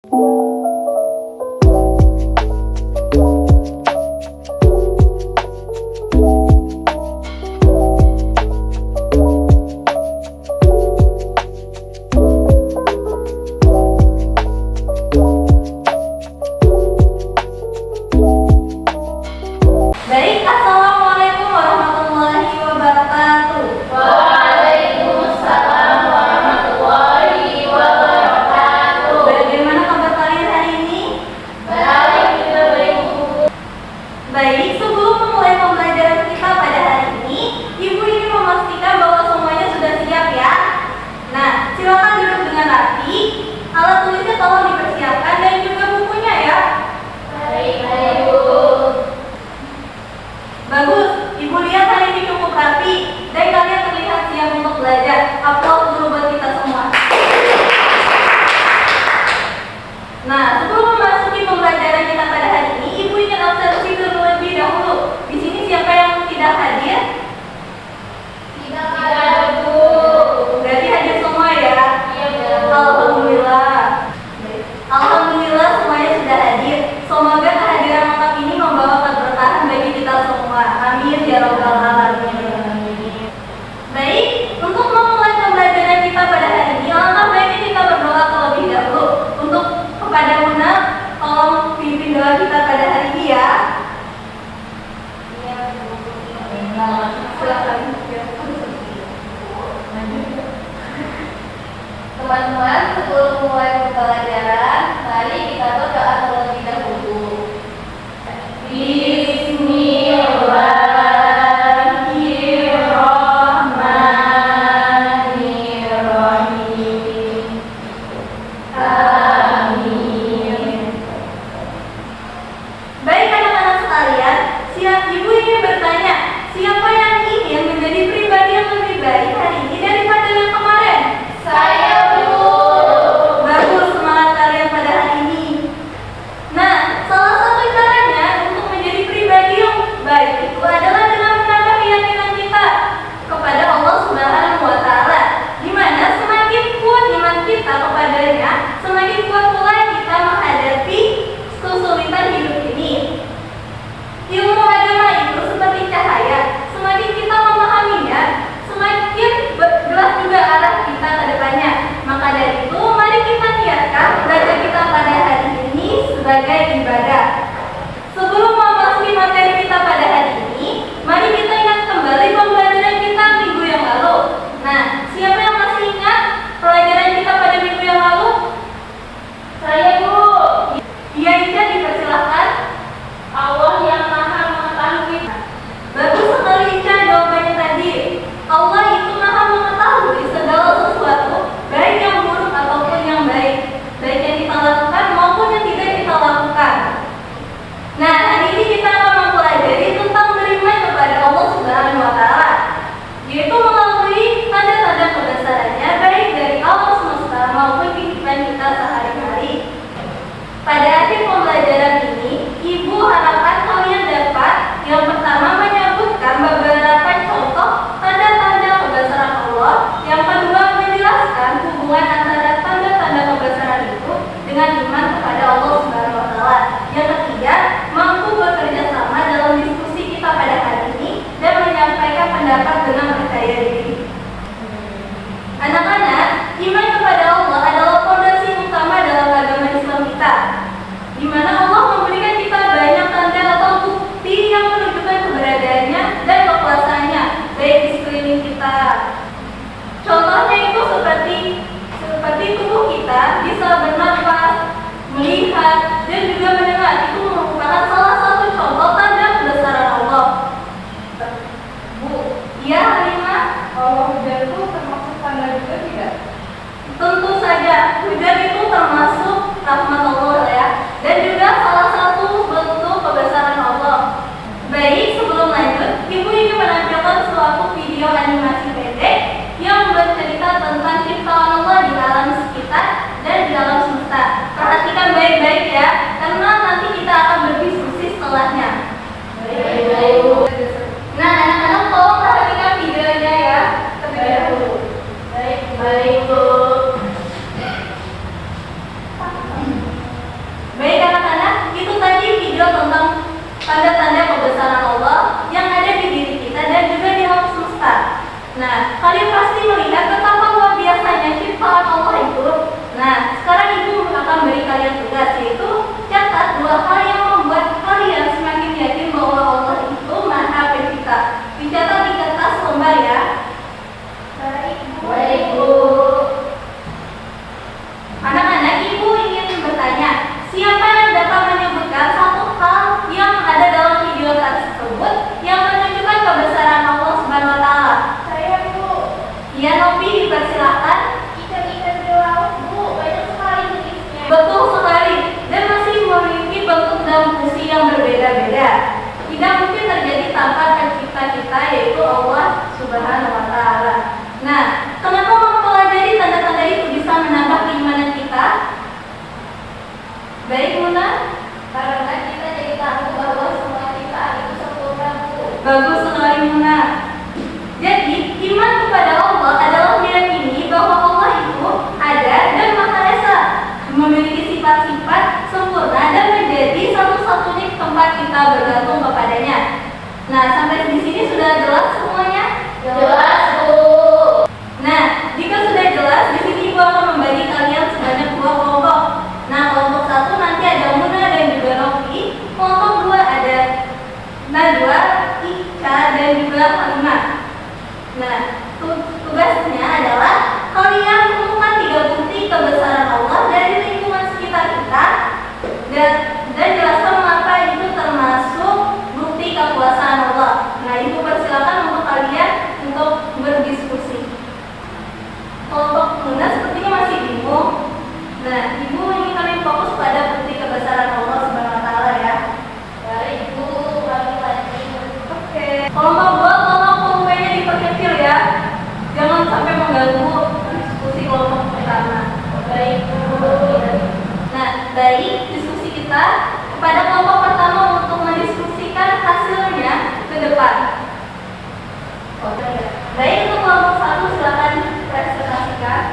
Baik, Assalamualaikum warahmatullahi wabarakatuh. Waalaikumsalam warahmatullahi wabarakatuh. Bagaimana kabar kalian hari ini? Baik, kita baik. Baik, sebelum memulai pembelajaran kita pada hari ini, Ibu ingin memastikan bahwa semuanya sudah siap ya. Nah, silakan duduk dengan rapi, alat tulisnya tolong dipersiapkan dan juga bukunya ya. Baik, Bu. Bagus, Ibu lihat hari ini cukup rapi dan kalian terlihat siap untuk belajar. Aplaus dulu buat kita semua. Nah, sebelum memasuki pembelajaran kita pada hari ini, Ibu ingin absensi terlebih dahulu. Di sini siapa yang tidak hadir? Tidak ada, Bu. Berarti hadir semua ya? Iya, Bu. Alhamdulillah. Alhamdulillah semuanya sudah hadir. Semoga kehadiran lengkap ini membawa keberkahan bagi kita semua. Amin ya rabbal alamin. Baik, untuk memulai pembelajaran kita pada hari ini, alangkah baiknya kita berdoa terlebih dahulu. Untuk kepada Muna, tolong pimpin doa kita pada hari ini ya. Iya, Bu. Silakan. Teman-teman, sebelum mulai pembelajaran, mari kita berdoa terlebih dahulu. Bismillahirrahmanirrahim. Amin. Baik anak-anak sekalian, Ibu ingin bertanya, siapa yang ingin menjadi pribadi yang lebih baik hari ini daripada yang kemarin? Saya, Bu. Bagus, semangat kalian pada hari ini. video tentang tanda-tanda kebesaran Allah yang ada di diri kita dan juga di alam semesta. Nah, kalian pasti melihat betapa luar biasanya ciptaan Allah itu. Nah, sekarang ibu akan beri kalian tugas, yaitu catat 2 hal yang membuat kalian semakin yakin bahwa Allah itu Maha Pencipta. Dicatat di kertas lembar ya. Baik, Bu. Anak-anak, ibu ingin bertanya, siapa yang dapat menyebutkan satu hal yang ada dalam video tersebut yang menunjukkan kebesaran Allah Subhanahu wa taala? Saya, Bu. Ya, Novi, dipersilakan. Ikan-ikan di laut, Bu. Banyak sekali jenisnya. Betul sekali, dan masih memiliki bentuk dan fungsi yang berbeda-beda. Tidak mungkin terjadi tanpa pencipta kita, yaitu Allah Subhanahu wa taala. Nah, kenapa mempelajari tanda-tanda itu bisa menambah keimanan kita? Baik, Muna. Karena kita jadi tahu bahwa semua ciptaan itu sempurna, Bu. Bagus sekali, Muna. Jadi, iman kepada Allah adalah meyakini bahwa Allah itu ada dan Maha Esa, memiliki sifat-sifat sempurna dan menjadi satu-satunya tempat kita bergantung kepadanya. Nah, sampai di sini sudah jelas semuanya? Jelas, Bu. Nah, jika sudah jelas, di sini Ibu akan membagi kalian sebanyak 2 kelompok. Nah, kelompok 1 nanti ada Muna dan juga Novi. Kelompok 2 ada Najwa, Ika, dan juga Halimah. Nah, tugasnya adalah kalian menemukan 3 bukti kebesaran Allah dari lingkungan sekitar kita dan jelaskan mengapa itu termasuk bukti kekuasaan Allah. Nah, Ibu persilakan untuk kalian untuk berdiskusi. Kelompok Muna sepertinya masih bingung. Nah, Ibu ingin kalian fokus pada bukti kebesaran Allah Subhanahu wa taala ya. Baik, Bu. Kami lanjut. Oke. Kelompok 2 tolong volumenya diperkecil ya. Jangan sampai mengganggu diskusi kelompok pertama. Baik, Bu. Nah, baik, diskusi kita kepada kelompok pertama untuk mendiskusikan hasilnya ke depan. Baik, untuk kelompok 1 silakan presentasikan.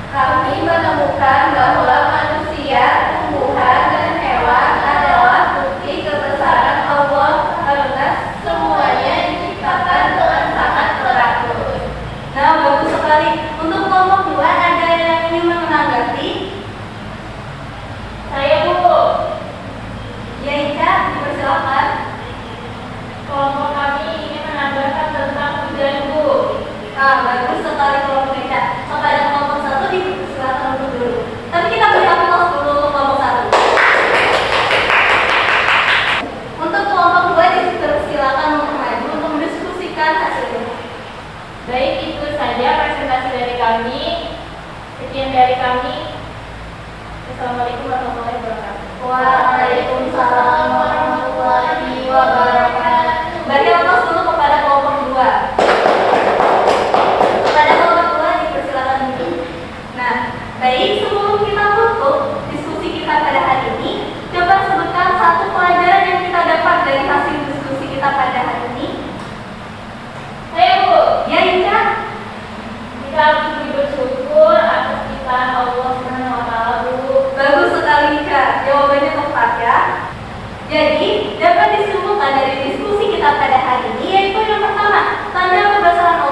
Kami menemukan bahwa manusia, tumbuhan, dan hewan adalah bukti kebesaran Allah karena semuanya diciptakan dengan sangat teratur. Nah, bagus sekali. Untuk kelompok 2 ada yang ingin menanggapi? Saya, Bu. Ya, Ica, dipersilakan. Kelompok kami ingin menambahkan tentang hujan, Bu. Bagus sekali kelompok Ica. Kepada kelompok 1 dipersilakan untuk dulu. Tapi kita beri aplaus dulu untuk kelompok 1. Untuk kelompok 2 dipersilakan untuk maju untuk mendiskusikan hasilnya. Baik, itu saja presentasi dari kami. Sekian dari kami. Assalamualaikum warahmatullahi wabarakatuh. Waalaikumsalam warahmatullahi wabarakatuh. Beri aplaus dulu kepada kelompok 2. Kepada kelompok 2 dipersilakan dulu. Nah, baik, sebelum kita tutup diskusi kita pada hari ini, coba sebutkan 1 pelajaran yang kita dapat dari hasil diskusi kita pada hari ini. Saya, Bu. Ya, Ica. Kita harus lebih bersyukur atas ciptaan Allah Subhanahu wa taala, Bu. Bagus sekali, Ica. Jawabannya tepat ya. Jadi, dapat disimpulkan dari diskusi kita pada hari ini, yaitu yang pertama, tanda kebesaran